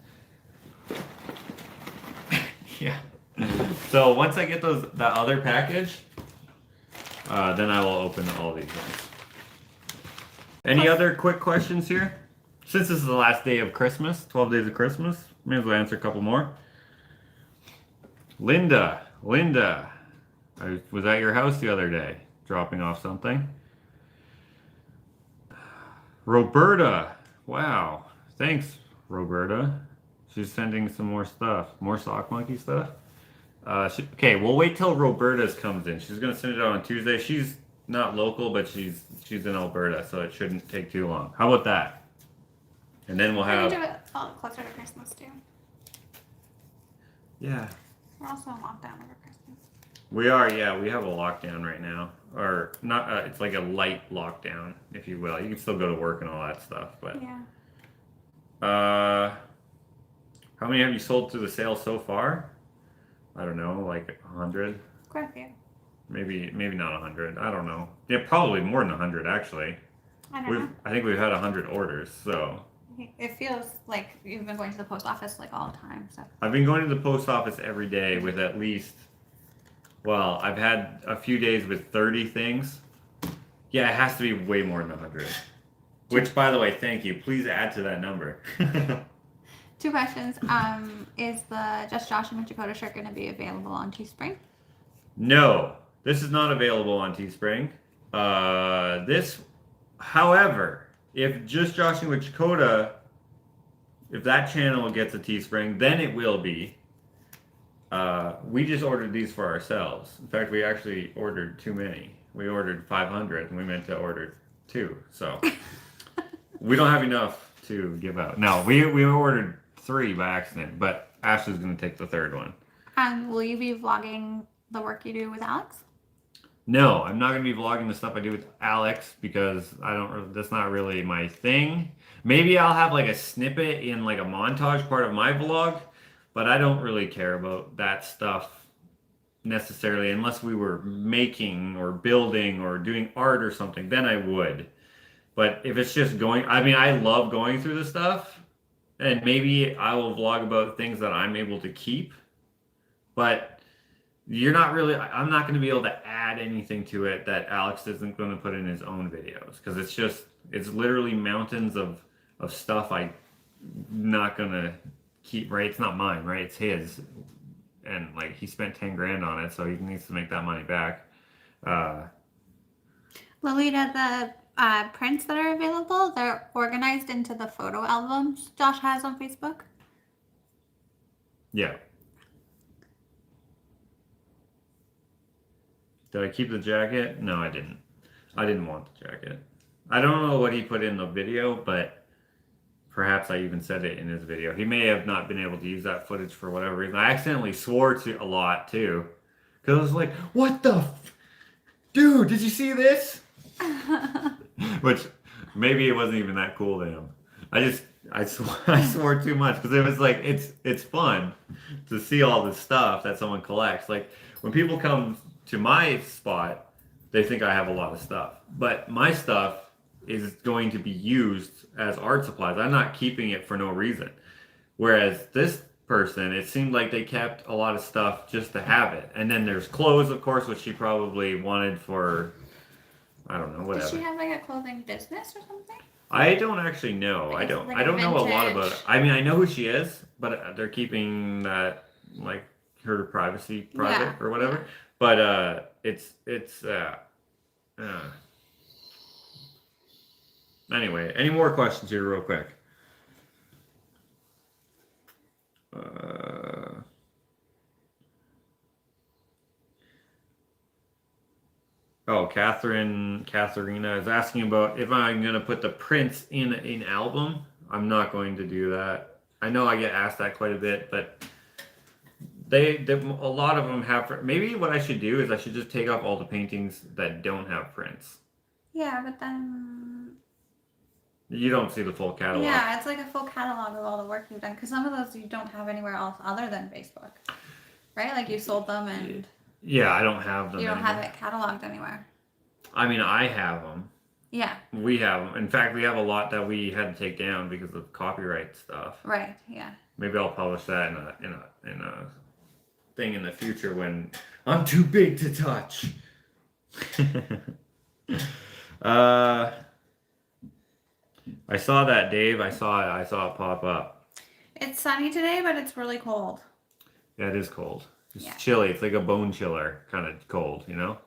S1: Yeah. So once I get that other package, then I will open all these ones. Any other quick questions here? Since this is the last day of Christmas, 12 days of Christmas, may as well answer a couple more. Linda, I was at your house the other day, dropping off something. Roberta, wow, thanks, Roberta. She's sending some more stuff, more Sock Monkey stuff. Okay, we'll wait till Roberta's comes in. She's gonna send it out on Tuesday. She's not local, but she's in Alberta, so it shouldn't take too long. How about that? And then we'll have.
S2: We can do it all closer to Christmas too.
S1: Yeah.
S2: We're also in lockdown over Christmas.
S1: We are, yeah. We have a lockdown right now, or not. It's like a light lockdown, if you will. You can still go to work and all that stuff, but.
S2: Yeah.
S1: How many have you sold through the sale so far? I don't know, like 100.
S2: Quite a few.
S1: Maybe not 100. I don't know. Yeah, probably more than 100 actually.
S2: I don't know.
S1: I think we've had 100 orders, so.
S2: It feels like you've been going to the post office like all the time. So.
S1: I've been going to the post office every day with at least. Well, I've had a few days with 30 things. Yeah, it has to be way more than 100. Which, by the way, thank you. Please add to that number.
S2: 2 questions. Is the Just Josh and Dakota shirt going to be available on Teespring?
S1: No, this is not available on Teespring. However, if Just Joshing with Dakota, if that channel gets a Teespring, then it will be. We just ordered these for ourselves. In fact, we actually ordered too many. We ordered 500 and we meant to order 2. So we don't have enough to give out. No, we ordered 3 by accident, but Ashley's going to take the 3rd one.
S2: And will you be vlogging the work you do with Alex?
S1: No, I'm not going to be vlogging the stuff I do with Alex because that's not really my thing. Maybe I'll have like a snippet in like a montage part of my vlog, but I don't really care about that stuff necessarily unless we were making or building or doing art or something, then I would. But if it's just going, I mean, I love going through the stuff and maybe I will vlog about things that I'm able to keep, but I'm not going to be able to add anything to it that Alex isn't going to put in his own videos because it's literally mountains of stuff I'm not going to keep, right? It's not mine, right? It's his. And like he spent 10 grand on it, so he needs to make that money back.
S2: Lolita, the prints that are available, they're organized into the photo albums Josh has on Facebook.
S1: Yeah. Did I keep the jacket? No, I didn't. I didn't want the jacket. I don't know what he put in the video, but perhaps I even said it in his video. He may have not been able to use that footage for whatever reason. I accidentally swore a lot too. Because I was like, what the dude, did you see this? Which maybe it wasn't even that cool to him. I swore too much because it was like, it's fun to see all this stuff that someone collects. Like when people come to my spot, they think I have a lot of stuff. But my stuff is going to be used as art supplies. I'm not keeping it for no reason. Whereas this person, it seemed like they kept a lot of stuff just to have it. And then there's clothes, of course, which she probably wanted for, I don't know, whatever.
S2: Does she have like a clothing business or something?
S1: I don't actually know.
S2: Like
S1: I don't know a lot about it. I mean, I know who she is, but they're keeping that like her privacy private or whatever. Yeah. But anyway, any more questions here real quick? Katharina is asking about if I'm going to put the prints in an album. I'm not going to do that. I know I get asked that quite a bit, but a lot of them have. Maybe what I should do is I should just take off all the paintings that don't have prints.
S2: Yeah, but then
S1: you don't see the full catalog.
S2: Yeah, it's like a full catalog of all the work you've done because some of those you don't have anywhere else other than Facebook, right? Like you sold them and
S1: yeah, I don't have them.
S2: You don't have it cataloged anywhere.
S1: I mean, I have them.
S2: Yeah.
S1: We have them. In fact, we have a lot that we had to take down because of copyright stuff.
S2: Right. Yeah. Maybe
S1: I'll publish that in a thing in the future when I'm too big to touch. I saw that, Dave. I saw it pop up.
S2: It's sunny today, but it's really cold.
S1: Yeah, it is cold. It's chilly. It's like a bone chiller kind of cold, you know?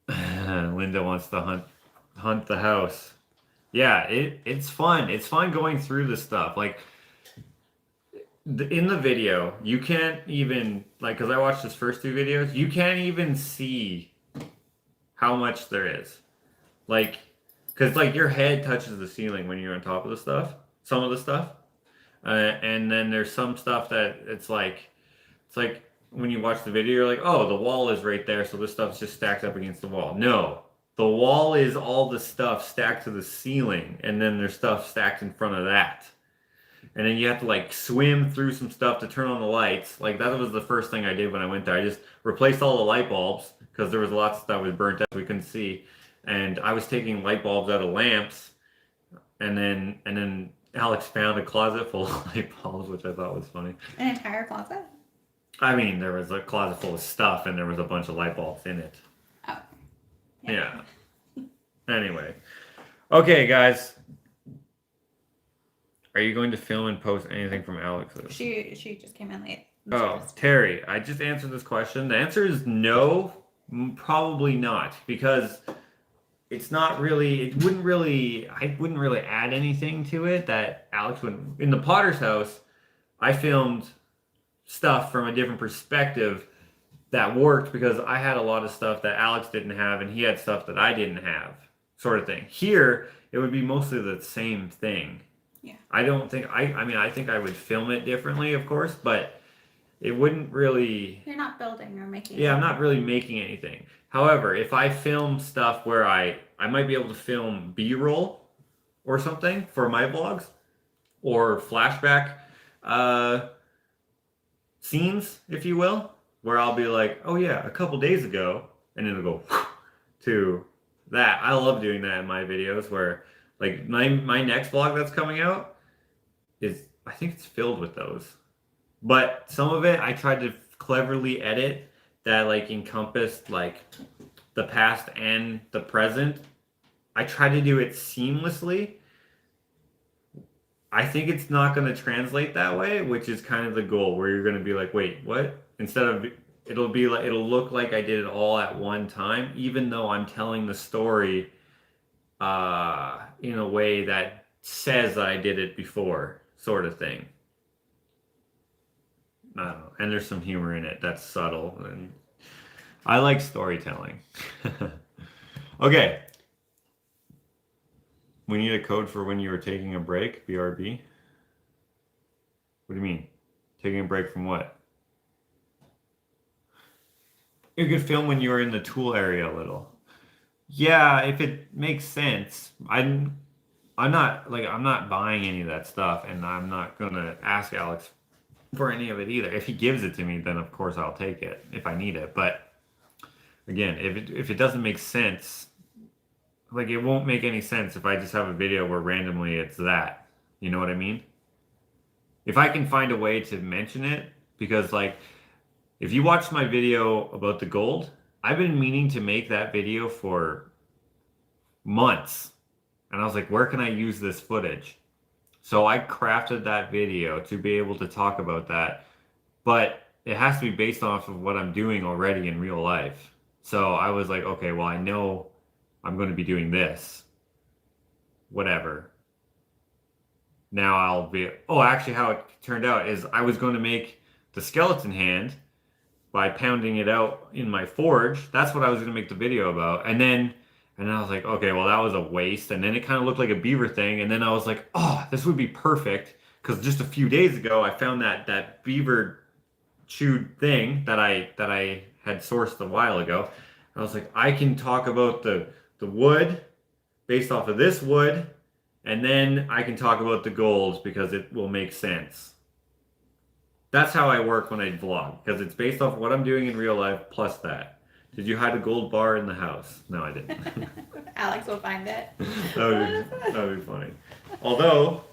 S1: Linda wants to hunt the house. Yeah, it's fun. It's fun going through this stuff. Like in the video, you can't even because I watched his first 2 videos, you can't even see how much there is. Like, because like your head touches the ceiling when you're on top of the stuff. Some of the stuff, and then there's some stuff that it's like when you watch the video, you're like, oh, the wall is right there, so this stuff's just stacked up against the wall. No, the wall is all the stuff stacked to the ceiling, and then there's stuff stacked in front of that. And then you have to like swim through some stuff to turn on the lights. Like that was the first thing I did when I went there. I just replaced all the light bulbs because there was lots of stuff that was burnt out we couldn't see. And I was taking light bulbs out of lamps, and then Alex found a closet full of light bulbs, which I thought was funny.
S2: An entire closet?
S1: I mean, there was a closet full of stuff, and there was a bunch of light bulbs in it.
S2: Oh.
S1: Yeah. Anyway. Okay, guys. Are you going to film and post anything from Alex's?
S2: She just came in late.
S1: Oh, Terry, I just answered this question. The answer is no, probably not, because it's not really, I wouldn't really add anything to it that Alex would. In the Potter's house, I filmed stuff from a different perspective that worked because I had a lot of stuff that Alex didn't have and he had stuff that I didn't have, sort of thing. Here, it would be mostly the same thing.
S2: Yeah.
S1: I don't think, I mean, I think I would film it differently, of course, but it wouldn't really...
S2: You're not building or making...
S1: Yeah, I'm not really making anything. However, if I film stuff where I might be able to film B-roll or something for my vlogs, or flashback scenes, if you will, where I'll be like, oh yeah, a couple days ago, and it'll go to that. I love doing that in my videos where, like, my next vlog that's coming out is, I think it's filled with those. But some of it I tried to cleverly edit that, like, encompassed, like, the past and the present. I tried to do it seamlessly. I think it's not going to translate that way, which is kind of the goal, where you're going to be like, wait, what? Instead of, it'll be like, it'll look like I did it all at one time, even though I'm telling the story in a way that says that I did it before, sort of thing. I don't know. And there's some humor in it that's subtle, and I like storytelling. Okay. We need a code for when you were taking a break, BRB. What do you mean? Taking a break from what? You could film when you were in the tool area a little. Yeah, if it makes sense. I'm not buying any of that stuff, and I'm not gonna ask Alex for any of it either. If he gives it to me, then of course I'll take it if I need it. But again, if it doesn't make sense, like, it won't make any sense if I just have a video where randomly it's that. You know what I mean? If I can find a way to mention it, because, like, if you watched my video about the gold, I've been meaning to make that video for months. And I was like, where can I use this footage? So I crafted that video to be able to talk about that. But it has to be based off of what I'm doing already in real life. So I was like, okay, well, I know I'm going to be doing this. Whatever. Now I'll be... Oh, actually, how it turned out is I was going to make the skeleton hand by pounding it out in my forge. That's what I was going to make the video about. And then I was like, okay, well, that was a waste. And then it kind of looked like a beaver thing. And then I was like, oh, this would be perfect. Because just a few days ago, I found that beaver chewed thing that I had sourced a while ago. I was like, I can talk about the wood based off of this wood, and then I can talk about the gold because it will make sense. That's how I work when I vlog, because it's based off of what I'm doing in real life plus that. Did you hide a gold bar in the house? No, I didn't.
S2: Alex will find it.
S1: that would be funny. Although,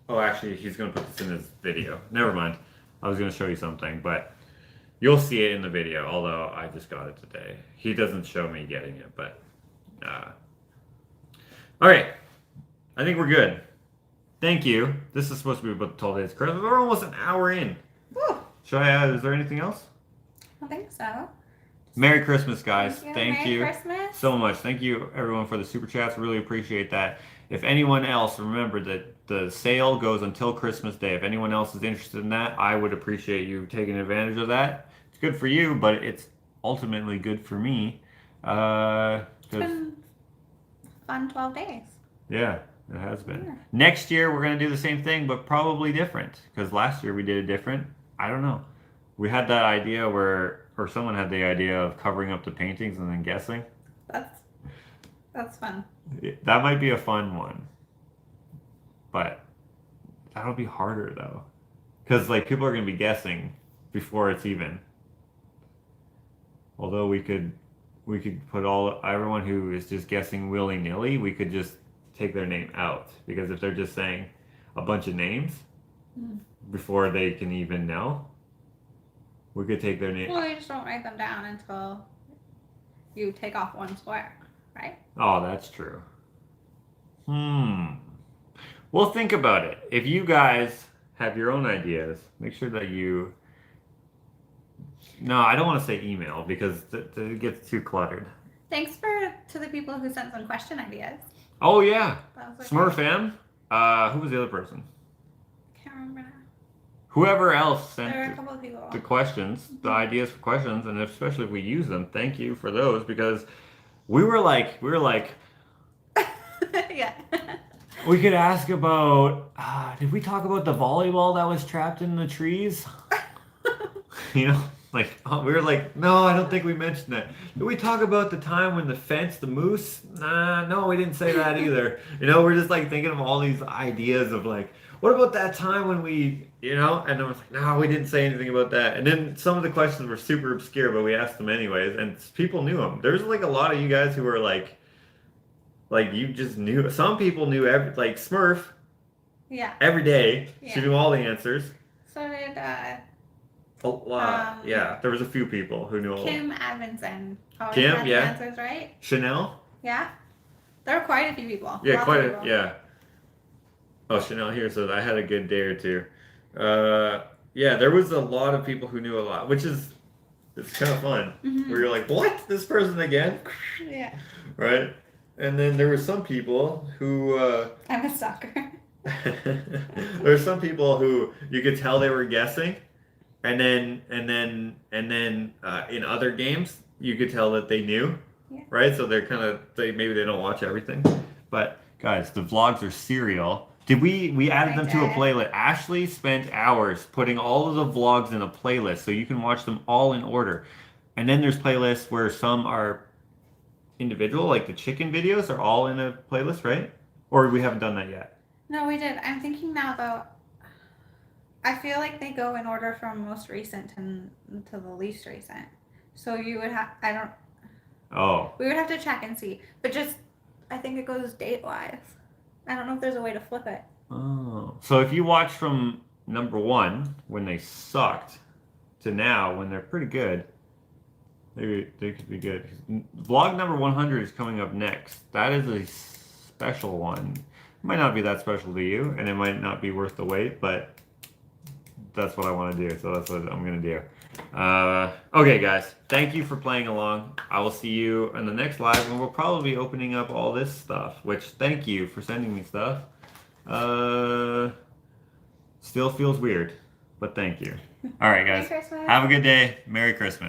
S1: oh, actually, he's going to put this in his video. Never mind. I was going to show you something, but you'll see it in the video, although I just got it today. He doesn't show me getting it, but... all right. I think we're good. Thank you. This is supposed to be about the 12 days of Christmas. We're almost an hour in.
S2: Woo.
S1: Should I add, is there anything else?
S2: I think so.
S1: Merry Christmas, guys.
S2: Thank you. Merry Christmas.
S1: So much. Thank you, everyone, for the super chats. Really appreciate that. If anyone else, remember that the sale goes until Christmas Day. If anyone else is interested in that, I would appreciate you taking advantage of that. It's good for you, but it's ultimately good for me.
S2: It's been fun 12 days.
S1: Yeah, it has been. Yeah. Next year, we're going to do the same thing, but probably different. Because last year we did it different. I don't know. We had that idea or someone had the idea of covering up the paintings and then guessing.
S2: That's fun.
S1: That might be a fun one. But that'll be harder, though. Because, like, people are going to be guessing before it's even. Although we could put everyone who is just guessing willy-nilly, we could just take their name out. Because if they're just saying a bunch of names before they can even know, we could take their name.
S2: Well, you just don't write them down until you take off one square, right?
S1: Oh, that's true. Well, think about it. If you guys have your own ideas, make sure that you... No, I don't want to say email because it gets too cluttered.
S2: to the people who sent some question ideas.
S1: Oh yeah,
S2: That was
S1: Smurf M. Who was the other person?
S2: Can't remember now.
S1: Whoever else
S2: There were a
S1: sent
S2: couple of people.
S1: the questions, the ideas for questions, and especially if we use them, thank you for those because we were like,
S2: Yeah.
S1: we could ask about. Did we talk about the volleyball that was trapped in the trees? You know, like we were like, no, I don't think we mentioned that. Did we talk about the time when the moose? Nah, no, we didn't say that either. You know, we're just like thinking of all these ideas of like, what about that time when we, you know? And I was like, no, we didn't say anything about that. And then some of the questions were super obscure, but we asked them anyways, and people knew them. There's like a lot of you guys who were like you just knew. Some people knew like Smurf.
S2: Yeah.
S1: Every day,
S2: Yeah.
S1: she knew all the answers.
S2: So did
S1: Yeah, there was a few people who knew.
S2: Kim Adamson. Always
S1: Kim,
S2: had
S1: yeah.
S2: the answers right.
S1: Chanel.
S2: Yeah. There were quite a few people.
S1: Yeah,
S2: Lots
S1: quite
S2: of
S1: a
S2: people.
S1: yeah. Oh, Chanel here says I had a good day or two. Yeah, there was a lot of people who knew a lot, which is it's kind of fun.
S2: Mhm.
S1: Where you're like, what? This person again?
S2: Yeah.
S1: Right. And then there were some people who.
S2: I'm a stalker.
S1: There were some people who you could tell they were guessing, and then in other games you could tell that they knew,
S2: Yeah.
S1: right? So they're maybe they don't watch everything, but guys, the vlogs are serial. Did we added them to a playlist? Ashley spent hours putting all of the vlogs in a playlist so you can watch them all in order, and then there's playlists where some are individual, like the chicken videos are all in a playlist, right? Or we haven't done that yet.
S2: No, we did. I'm thinking now though. I feel like they go in order from most recent to the least recent. So you would have. I don't.
S1: Oh.
S2: We would have to check and see, but just I think it goes date wise. I don't know if there's a way to flip it.
S1: Oh. So if you watch from number 1 when they sucked to now when they're pretty good, maybe they could be good. Vlog number 100 is coming up next. That is a special one. It might not be that special to you, and it might not be worth the wait, but that's what I want to do, so that's what I'm going to do. Okay, guys, thank you for playing along. I will see you in the next live, and we'll probably be opening up all this stuff, which thank you for sending me stuff. Still feels weird, but thank you. All right, guys.
S2: Merry Christmas.
S1: Have a good day. Merry Christmas.